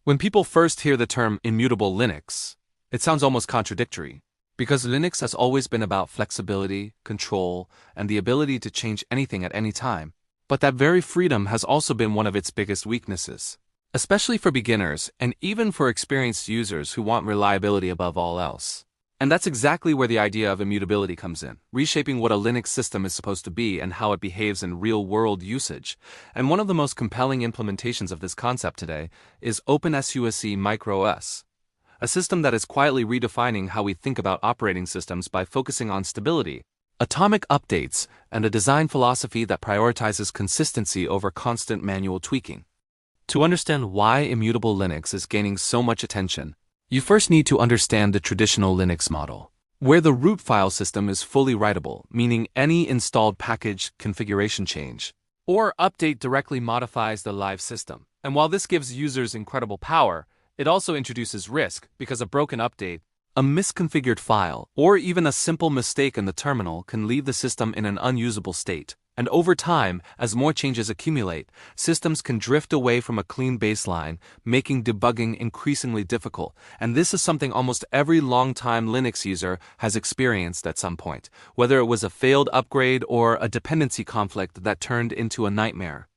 When people first hear the term immutable Linux, it sounds almost contradictory, because Linux has always been about flexibility, control, and the ability to change anything at any time. But that very freedom has also been one of its biggest weaknesses, especially for beginners and even for experienced users who want reliability above all else. And that's exactly where the idea of immutability comes in, reshaping what a Linux system is supposed to be and how it behaves in real-world usage. And one of the most compelling implementations of this concept today is openSUSE MicroOS, a system that is quietly redefining how we think about operating systems by focusing on stability, atomic updates, and a design philosophy that prioritizes consistency over constant manual tweaking. To understand why immutable Linux is gaining so much attention, you first need to understand the traditional Linux model, where the root file system is fully writable, meaning any installed package, configuration change, or update directly modifies the live system. And while this gives users incredible power, it also introduces risk because a broken update, a misconfigured file, or even a simple mistake in the terminal can leave the system in an unusable state. And over time, as more changes accumulate, systems can drift away from a clean baseline, making debugging increasingly difficult. And this is something almost every long-time Linux user has experienced at some point, whether it was a failed upgrade or a dependency conflict that turned into a nightmare.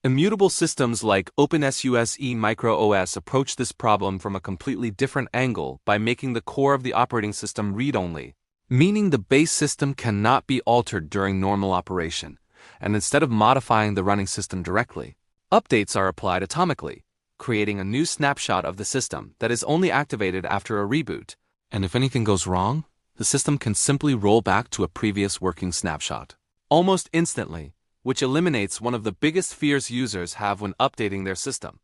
Immutable systems like openSUSE MicroOS approach this problem from a completely different angle by making the core of the operating system read-only, meaning the base system cannot be altered during normal operation, and instead of modifying the running system directly, updates are applied atomically, creating a new snapshot of the system that is only activated after a reboot. And if anything goes wrong, the system can simply roll back to a previous working snapshot, almost instantly, which eliminates one of the biggest fears users have when updating their system.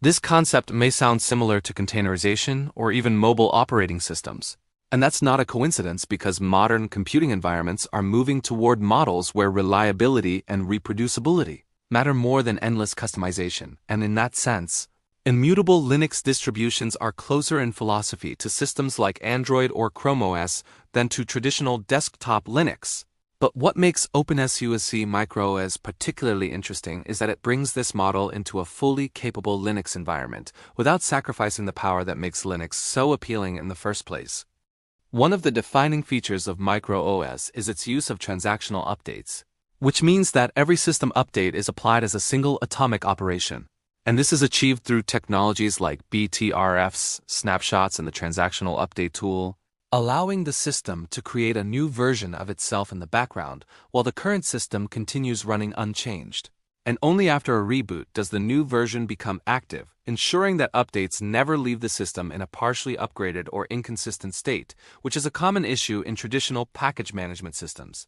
This concept may sound similar to containerization or even mobile operating systems. And that's not a coincidence because modern computing environments are moving toward models where reliability and reproducibility matter more than endless customization. And in that sense, immutable Linux distributions are closer in philosophy to systems like Android or Chrome OS than to traditional desktop Linux. But what makes openSUSE MicroOS particularly interesting is that it brings this model into a fully capable Linux environment without sacrificing the power that makes Linux so appealing in the first place. One of the defining features of MicroOS is its use of transactional updates, which means that every system update is applied as a single atomic operation. And this is achieved through technologies like BTRFs, snapshots, and the transactional update tool, allowing the system to create a new version of itself in the background while the current system continues running unchanged. And only after a reboot does the new version become active, ensuring that updates never leave the system in a partially upgraded or inconsistent state, which is a common issue in traditional package management systems.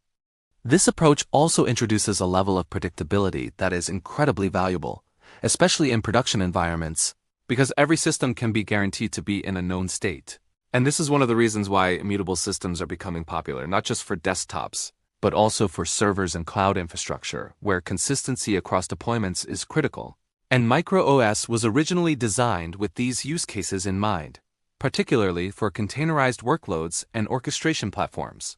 This approach also introduces a level of predictability that is incredibly valuable, especially in production environments, because every system can be guaranteed to be in a known state. And this is one of the reasons why immutable systems are becoming popular, not just for desktops, but also for servers and cloud infrastructure, where consistency across deployments is critical. And MicroOS was originally designed with these use cases in mind, particularly for containerized workloads and orchestration platforms.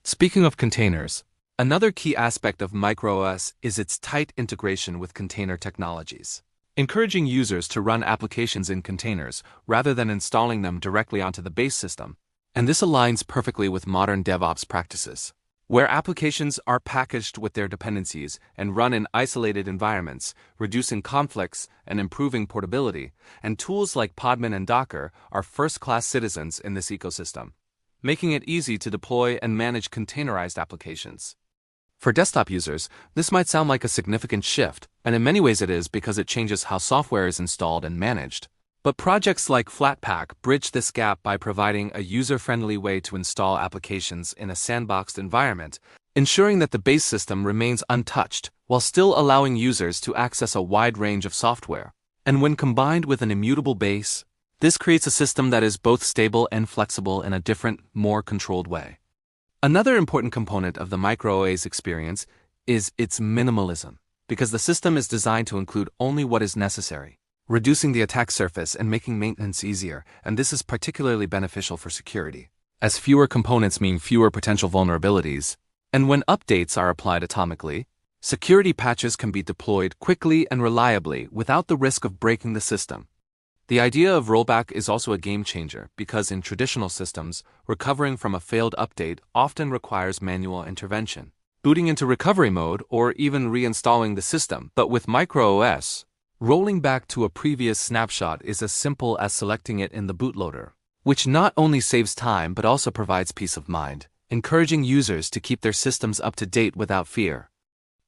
Speaking of containers, another key aspect of MicroOS is its tight integration with container technologies, encouraging users to run applications in containers rather than installing them directly onto the base system. And this aligns perfectly with modern DevOps practices, where applications are packaged with their dependencies and run in isolated environments, reducing conflicts and improving portability, and tools like Podman and Docker are first-class citizens in this ecosystem, making it easy to deploy and manage containerized applications. For desktop users, this might sound like a significant shift, and in many ways it is because it changes how software is installed and managed. But projects like Flatpak bridge this gap by providing a user-friendly way to install applications in a sandboxed environment, ensuring that the base system remains untouched while still allowing users to access a wide range of software. And when combined with an immutable base, this creates a system that is both stable and flexible in a different, more controlled way. Another important component of the MicroOS experience is its minimalism, because the system is designed to include only what is necessary, reducing the attack surface and making maintenance easier, and this is particularly beneficial for security, as fewer components mean fewer potential vulnerabilities. And when updates are applied atomically, security patches can be deployed quickly and reliably without the risk of breaking the system. The idea of rollback is also a game changer because in traditional systems, recovering from a failed update often requires manual intervention, booting into recovery mode or even reinstalling the system. But with MicroOS, rolling back to a previous snapshot is as simple as selecting it in the bootloader, which not only saves time but also provides peace of mind, encouraging users to keep their systems up to date without fear.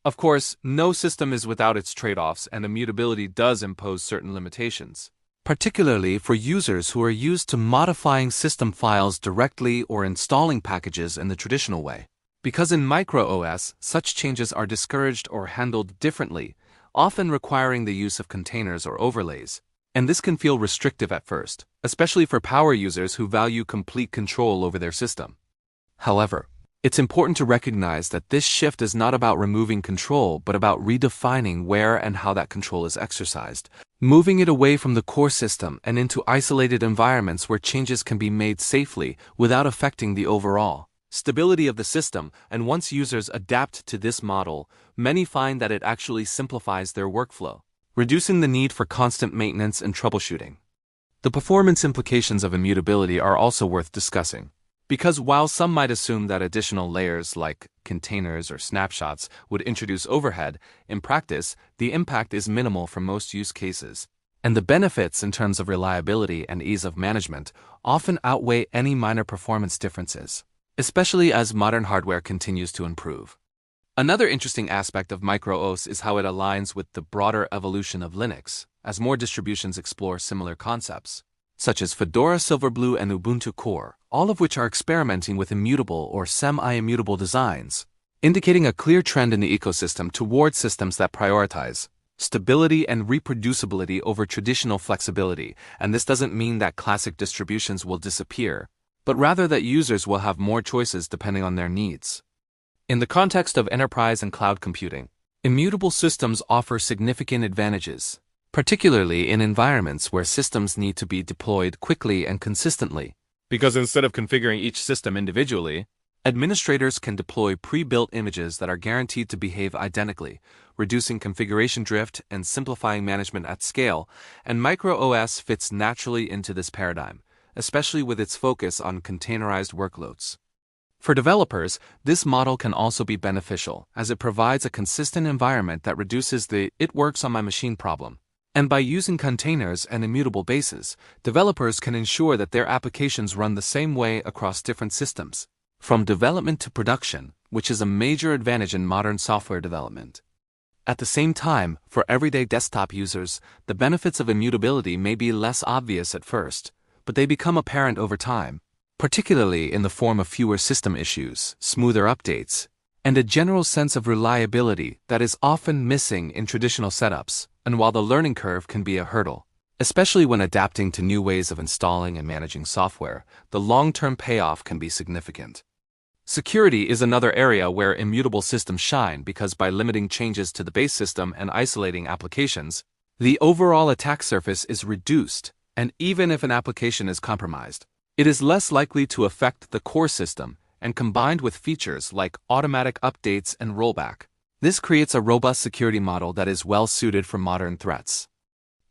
Of course, no system is without its trade-offs, and immutability does impose certain limitations, particularly for users who are used to modifying system files directly or installing packages in the traditional way. Because in MicroOS, such changes are discouraged or handled differently, often requiring the use of containers or overlays, and this can feel restrictive at first, especially for power users who value complete control over their system. However, it's important to recognize that this shift is not about removing control, but about redefining where and how that control is exercised, moving it away from the core system and into isolated environments where changes can be made safely without affecting the overall stability of the system. And once users adapt to this model, many find that it actually simplifies their workflow, reducing the need for constant maintenance and troubleshooting. The performance implications of immutability are also worth discussing, because while some might assume that additional layers like containers or snapshots would introduce overhead, in practice, the impact is minimal for most use cases, and the benefits in terms of reliability and ease of management often outweigh any minor performance differences, especially as modern hardware continues to improve. Another interesting aspect of MicroOS is how it aligns with the broader evolution of Linux, as more distributions explore similar concepts, such as Fedora Silverblue and Ubuntu Core, all of which are experimenting with immutable or semi-immutable designs, indicating a clear trend in the ecosystem toward systems that prioritize stability and reproducibility over traditional flexibility. And this doesn't mean that classic distributions will disappear, but rather that users will have more choices depending on their needs. In the context of enterprise and cloud computing, immutable systems offer significant advantages, particularly in environments where systems need to be deployed quickly and consistently. Because instead of configuring each system individually, administrators can deploy pre-built images that are guaranteed to behave identically, reducing configuration drift and simplifying management at scale. And MicroOS fits naturally into this paradigm, especially with its focus on containerized workloads. For developers, this model can also be beneficial, as it provides a consistent environment that reduces the "it works on my machine" problem. And by using containers and immutable bases, developers can ensure that their applications run the same way across different systems, from development to production, which is a major advantage in modern software development. At the same time, for everyday desktop users, the benefits of immutability may be less obvious at first, but they become apparent over time, particularly in the form of fewer system issues, smoother updates, and a general sense of reliability that is often missing in traditional setups. And while the learning curve can be a hurdle, especially when adapting to new ways of installing and managing software, the long-term payoff can be significant. Security is another area where immutable systems shine because by limiting changes to the base system and isolating applications, the overall attack surface is reduced, and even if an application is compromised, it is less likely to affect the core system. And combined with features like automatic updates and rollback, this creates a robust security model that is well suited for modern threats.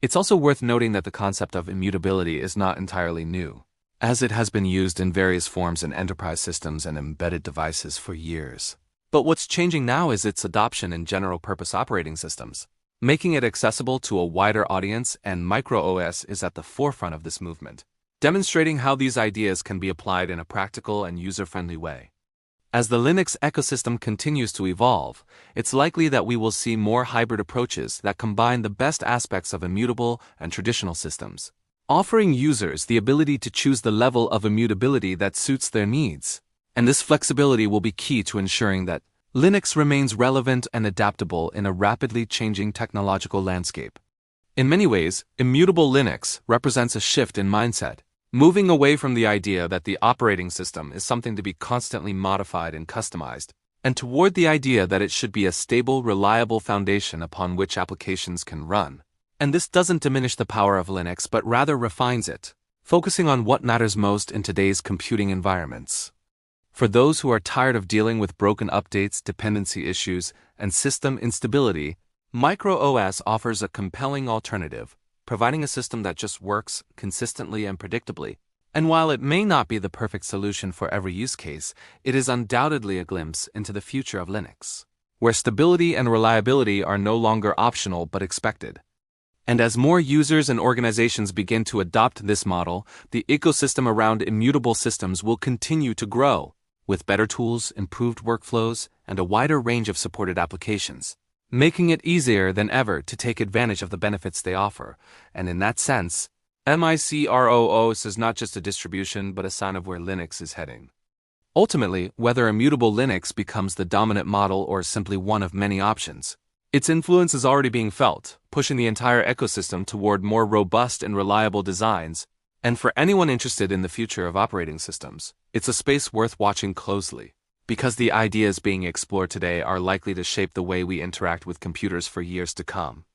It's also worth noting that the concept of immutability is not entirely new, as it has been used in various forms in enterprise systems and embedded devices for years. But what's changing now is its adoption in general-purpose operating systems, making it accessible to a wider audience, and MicroOS is at the forefront of this movement, demonstrating how these ideas can be applied in a practical and user-friendly way. As the Linux ecosystem continues to evolve, it's likely that we will see more hybrid approaches that combine the best aspects of immutable and traditional systems, offering users the ability to choose the level of immutability that suits their needs. And this flexibility will be key to ensuring that Linux remains relevant and adaptable in a rapidly changing technological landscape. In many ways, Immutable Linux represents a shift in mindset, moving away from the idea that the operating system is something to be constantly modified and customized, and toward the idea that it should be a stable, reliable foundation upon which applications can run. And this doesn't diminish the power of Linux, but rather refines it, focusing on what matters most in today's computing environments. For those who are tired of dealing with broken updates, dependency issues, and system instability, MicroOS offers a compelling alternative, providing a system that just works consistently and predictably. And while it may not be the perfect solution for every use case, it is undoubtedly a glimpse into the future of Linux, where stability and reliability are no longer optional but expected. And as more users and organizations begin to adopt this model, the ecosystem around immutable systems will continue to grow, with better tools, improved workflows, and a wider range of supported applications, making it easier than ever to take advantage of the benefits they offer. And in that sense, MicroOS is not just a distribution but a sign of where Linux is heading. Ultimately, whether Immutable Linux becomes the dominant model or simply one of many options, its influence is already being felt, pushing the entire ecosystem toward more robust and reliable designs. And for anyone interested in the future of operating systems, it's a space worth watching closely, because the ideas being explored today are likely to shape the way we interact with computers for years to come.